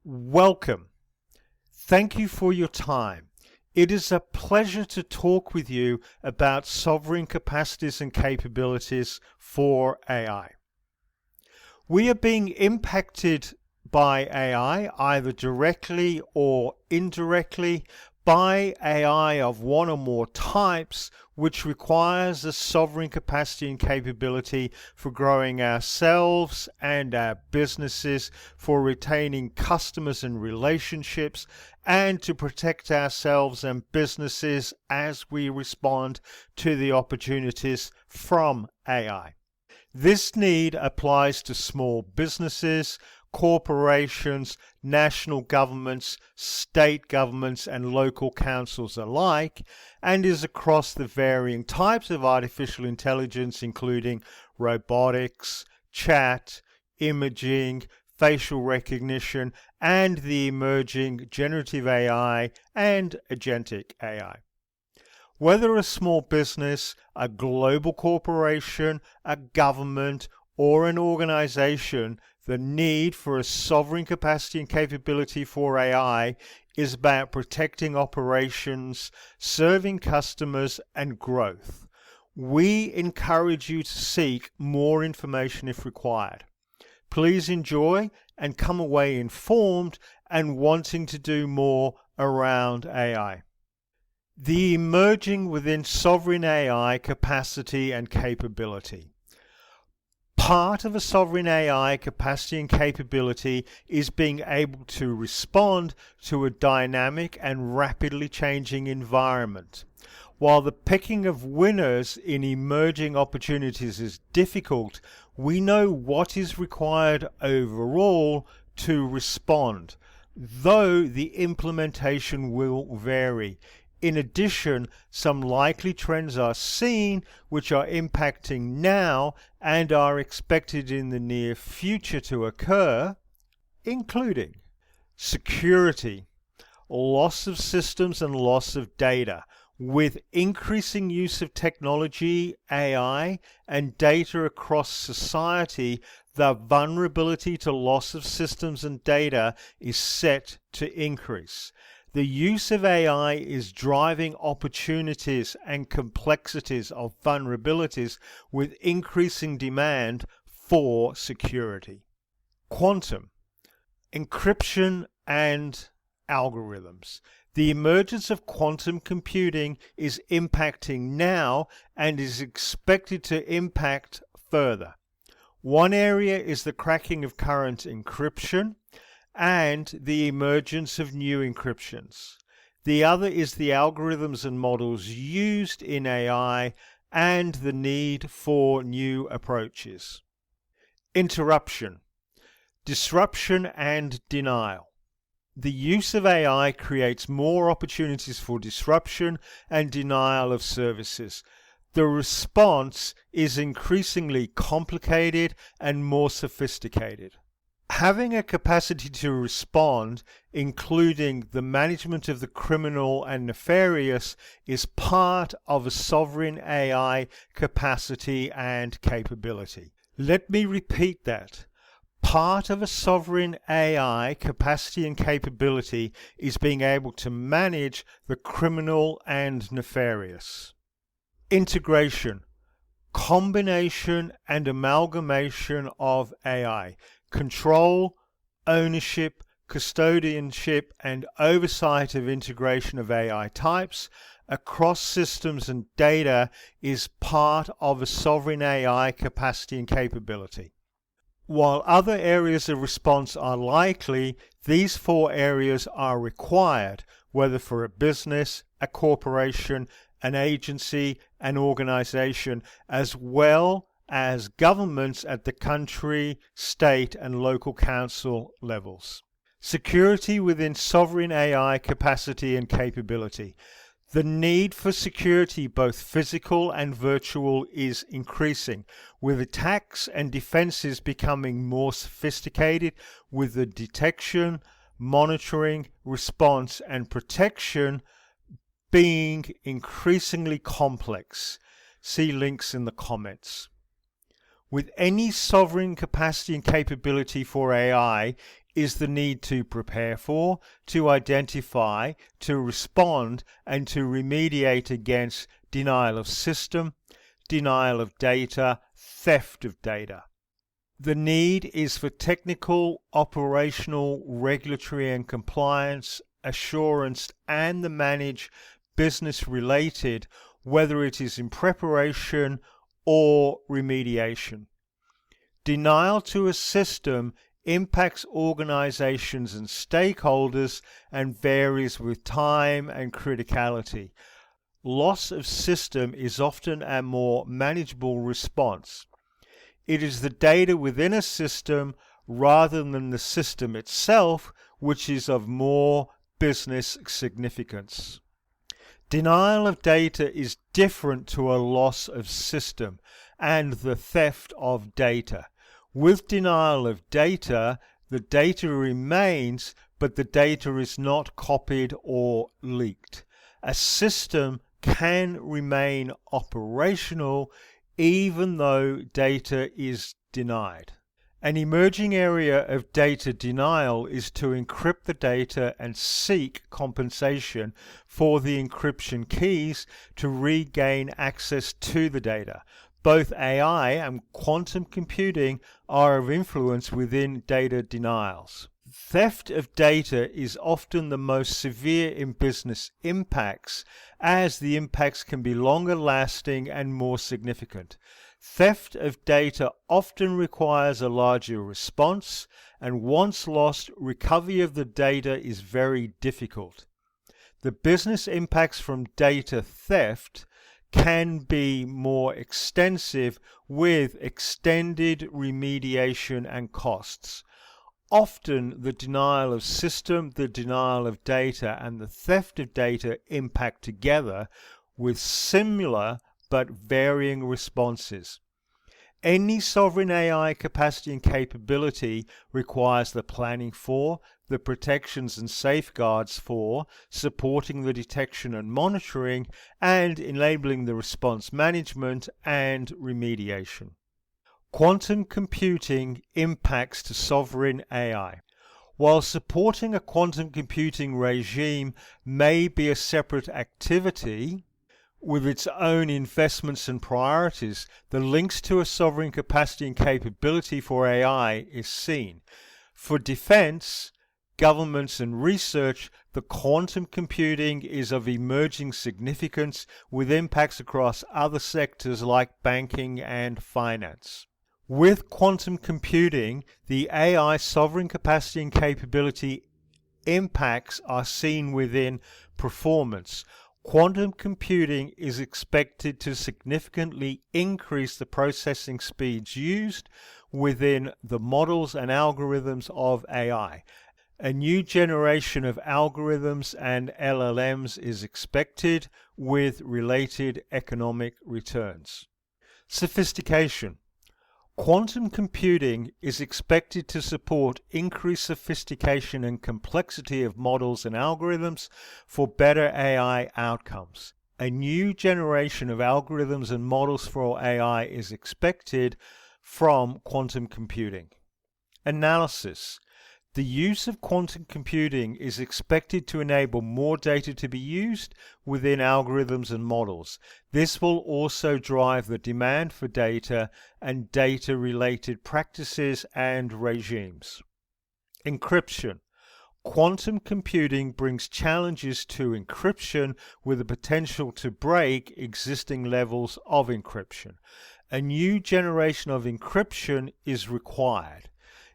Welcome. Thank you for your time. It is a pleasure to talk with you about sovereign capacities and capabilities for AI. We are being impacted by AI, either directly or indirectly, by AI of one or more types, which requires a sovereign capacity and capability for growing ourselves and our businesses, for retaining customers and relationships, and to protect ourselves and businesses as we respond to the opportunities from AI. This need applies to small businesses, corporations, national governments, state governments, and local councils alike, and is across the varying types of artificial intelligence, including robotics, chat, imaging, facial recognition, and the emerging generative AI and agentic AI. Whether a small business, a global corporation, a government, or an organization, the need for a sovereign capacity and capability for AI is about protecting operations, serving customers, and growth. We encourage you to seek more information if required. Please enjoy and come away informed and wanting to do more around AI. The emerging within sovereign AI capacity and capability. Part of a sovereign AI capacity and capability is being able to respond to a dynamic and rapidly changing environment. While the picking of winners in emerging opportunities is difficult, we know what is required overall to respond, though the implementation will vary. In addition, some likely trends are seen which are impacting now and are expected in the near future to occur, including security, loss of systems and loss of data. With increasing use of technology, AI, and data across society, the vulnerability to loss of systems and data is set to increase. The use of AI is driving opportunities and complexities of vulnerabilities with increasing demand for security. Quantum, encryption, and algorithms. The emergence of quantum computing is impacting now and is expected to impact further. One area is the cracking of current encryption and the emergence of new encryptions. The other is the algorithms and models used in AI and the need for new approaches. Interruption, disruption, and denial. The use of AI creates more opportunities for disruption and denial of services. The response is increasingly complicated and more sophisticated. Having a capacity to respond, including the management of the criminal and nefarious, is part of a sovereign AI capacity and capability. Let me repeat that. Part of a sovereign AI capacity and capability is being able to manage the criminal and nefarious. Integration, combination and amalgamation of AI. Control, ownership, custodianship, and oversight of integration of AI types across systems and data is part of a sovereign AI capacity and capability. While other areas of response are likely, these four areas are required, whether for a business, a corporation, an agency, an organization, as well as governments at the country, state, and local council levels. Security within sovereign AI capacity and capability. The need for security, both physical and virtual, is increasing, with attacks and defenses becoming more sophisticated, with the detection, monitoring, response, and protection being increasingly complex. See links in the comments. With any sovereign capacity and capability for AI, is the need to prepare for, to identify, to respond, and to remediate against denial of system, denial of data, theft of data. The need is for technical, operational, regulatory and compliance, assurance, and the manage business related, whether it is in preparation or remediation. Denial to a system impacts organizations and stakeholders and varies with time and criticality. Loss of system is often a more manageable response. It is the data within a system rather than the system itself which is of more business significance. Denial of data is different to a loss of system and the theft of data. With denial of data, the data remains, but the data is not copied or leaked. A system can remain operational even though data is denied. An emerging area of data denial is to encrypt the data and seek compensation for the encryption keys to regain access to the data. Both AI and quantum computing are of influence within data denials. Theft of data is often the most severe in business impacts, as the impacts can be longer lasting and more significant. Theft of data often requires a larger response, and once lost, recovery of the data is very difficult. The business impacts from data theft can be more extensive with extended remediation and costs. Often the denial of system, the denial of data, and the theft of data impact together with similar but varying responses. Any sovereign AI capacity and capability requires the planning for, the protections and safeguards for, supporting the detection and monitoring, and enabling the response management and remediation. Quantum computing impacts to sovereign AI. While supporting a quantum computing regime may be a separate activity, with its own investments and priorities, the links to a sovereign capacity and capability for AI is seen. For defense, governments and research, the quantum computing is of emerging significance with impacts across other sectors like banking and finance. With quantum computing, the AI sovereign capacity and capability impacts are seen within performance. Quantum computing is expected to significantly increase the processing speeds used within the models and algorithms of AI. A new generation of algorithms and LLMs is expected with related economic returns. Sophistication. Quantum computing is expected to support increased sophistication and complexity of models and algorithms for better AI outcomes. A new generation of algorithms and models for AI is expected from quantum computing. Analysis. The use of quantum computing is expected to enable more data to be used within algorithms and models. This will also drive the demand for data and data-related practices and regimes. Encryption. Quantum computing brings challenges to encryption with the potential to break existing levels of encryption. A new generation of encryption is required.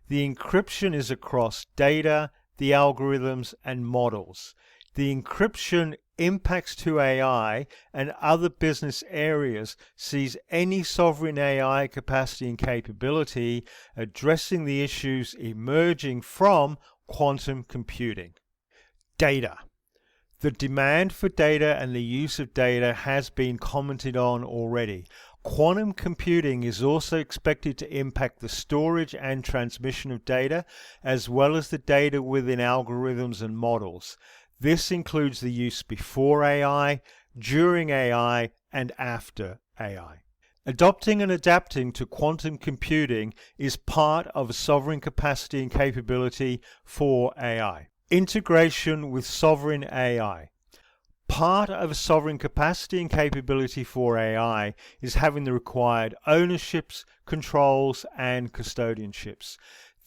The encryption is across data, the algorithms, and models. The encryption impacts to AI and other business areas sees any sovereign AI capacity and capability addressing the issues emerging from quantum computing. Data. The demand for data and the use of data has been commented on already. Quantum computing is also expected to impact the storage and transmission of data, as well as the data within algorithms and models. This includes the use before AI, during AI, and after AI. Adopting and adapting to quantum computing is part of a sovereign capacity and capability for AI. Integration with sovereign AI. Part of a sovereign capacity and capability for AI is having the required ownerships, controls, and custodianships.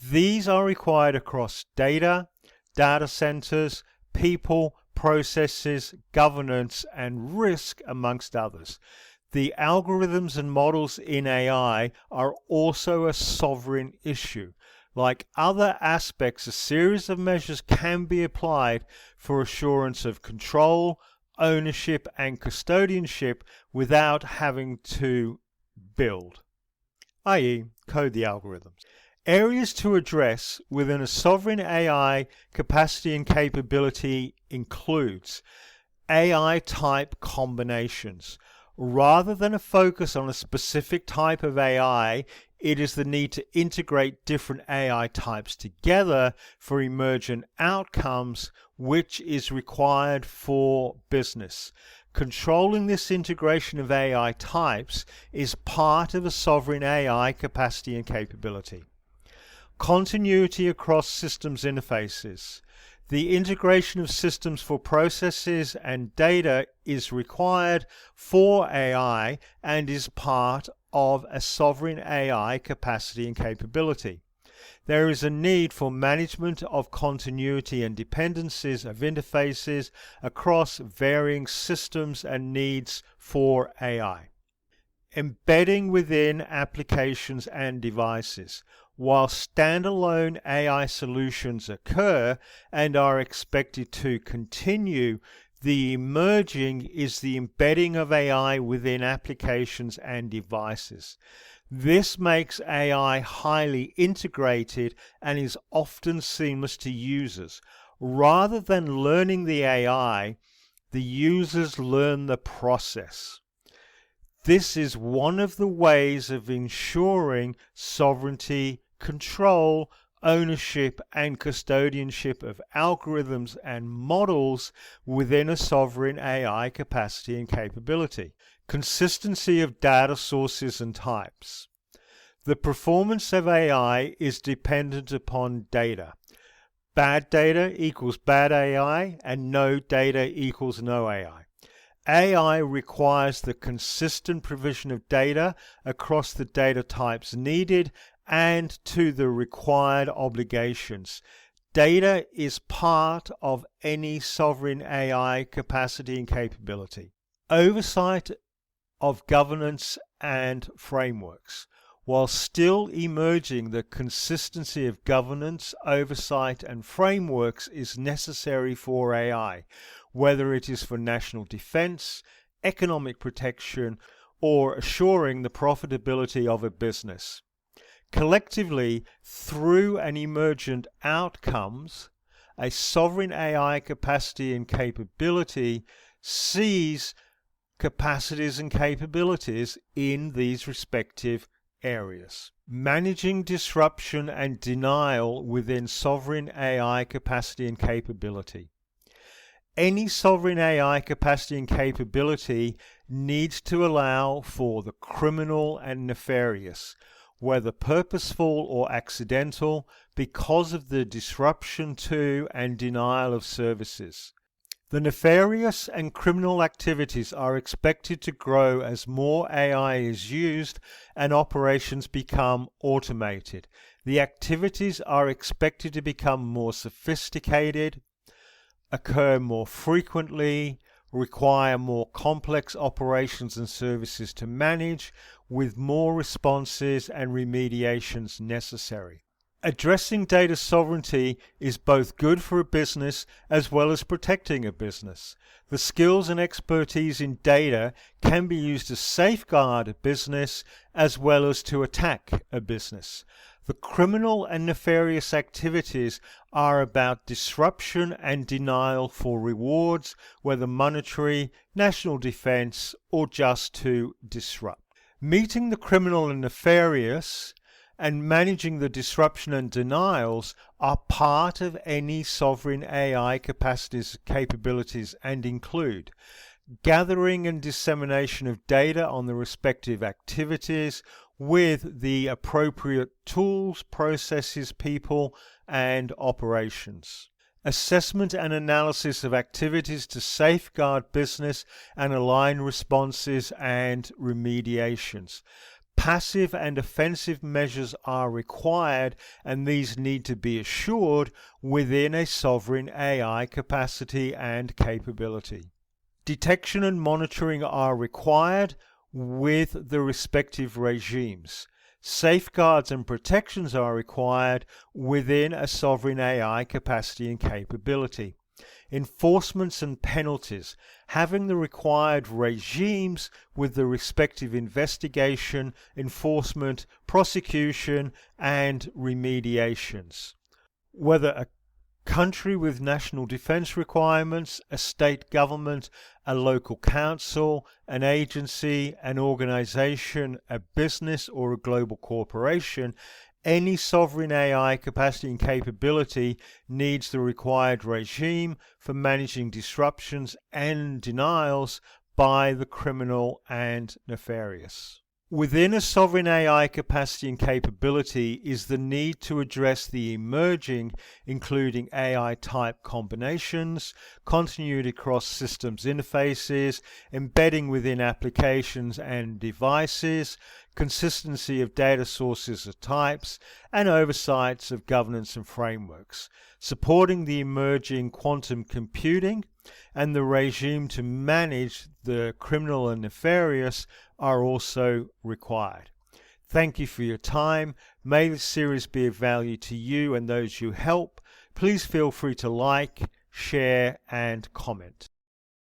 These are required across data, data centers, people, processes, governance, and risk, amongst others. The algorithms and models in AI are also a sovereign issue. Like other aspects, a series of measures can be applied for assurance of control, ownership, and custodianship without having to build, i.e., code the algorithms. Areas to address within a sovereign AI capacity and capability includes AI type combinations. Rather than a focus on a specific type of AI, it is the need to integrate different AI types together for emergent outcomes, which is required for business. Controlling this integration of AI types is part of a sovereign AI capacity and capability. Continuity across systems interfaces. The integration of systems for processes and data is required for AI and is part of a sovereign AI capacity and capability. There is a need for management of continuity and dependencies of interfaces across varying systems and needs for AI. Embedding within applications and devices. While standalone AI solutions occur and are expected to continue, the emerging is the embedding of AI within applications and devices. This makes AI highly integrated and is often seamless to users. Rather than learning the AI, the users learn the process. This is one of the ways of ensuring sovereignty, control, ownership, and custodianship of algorithms and models within a sovereign AI capacity and capability. Consistency of data sources and types. The performance of AI is dependent upon data. Bad data equals bad AI, and no data equals no AI. AI requires the consistent provision of data across the data types needed and to the required obligations. Data is part of any sovereign AI capacity and capability. Oversight of governance and frameworks. While still emerging, the consistency of governance, oversight, and frameworks is necessary for AI, whether it is for national defense, economic protection, or assuring the profitability of a business. Collectively, through an emergent outcomes, a sovereign AI capacity and capability sees capacities and capabilities in these respective areas. Managing disruption and denial within sovereign AI capacity and capability. Any sovereign AI capacity and capability needs to allow for the criminal and nefarious, whether purposeful or accidental, because of the disruption to and denial of services. The nefarious and criminal activities are expected to grow as more AI is used and operations become automated. The activities are expected to become more sophisticated, occur more frequently, require more complex operations and services to manage, with more responses and remediations necessary. Addressing data sovereignty is both good for a business as well as protecting a business. The skills and expertise in data can be used to safeguard a business as well as to attack a business. The criminal and nefarious activities are about disruption and denial for rewards, whether monetary, national defense, or just to disrupt. Meeting the criminal and nefarious and managing the disruption and denials are part of any sovereign AI capacities, capabilities, and include gathering and dissemination of data on the respective activities with the appropriate tools, processes, people, and operations. Assessment and analysis of activities to safeguard business and align responses and remediations. Passive and offensive measures are required, and these need to be assured within a sovereign AI capacity and capability. Detection and monitoring are required with the respective regimes. Safeguards and protections are required within a sovereign AI capacity and capability. Enforcements and penalties, having the required regimes with the respective investigation, enforcement, prosecution, and remediations. Whether a country with national defense requirements, a state government, a local council, an agency, an organization, a business, or a global corporation, any sovereign AI capacity and capability needs the required regime for managing disruptions and denials by the criminal and nefarious. Within a sovereign AI capacity and capability is the need to address the emerging, including AI type combinations, continuity across systems interfaces, embedding within applications and devices, consistency of data sources or types, and oversights of governance and frameworks, supporting the emerging quantum computing and the regime to manage the criminal and nefarious are also required. Thank you for your time. May this series be of value to you and those you help. Please feel free to like, share, and comment.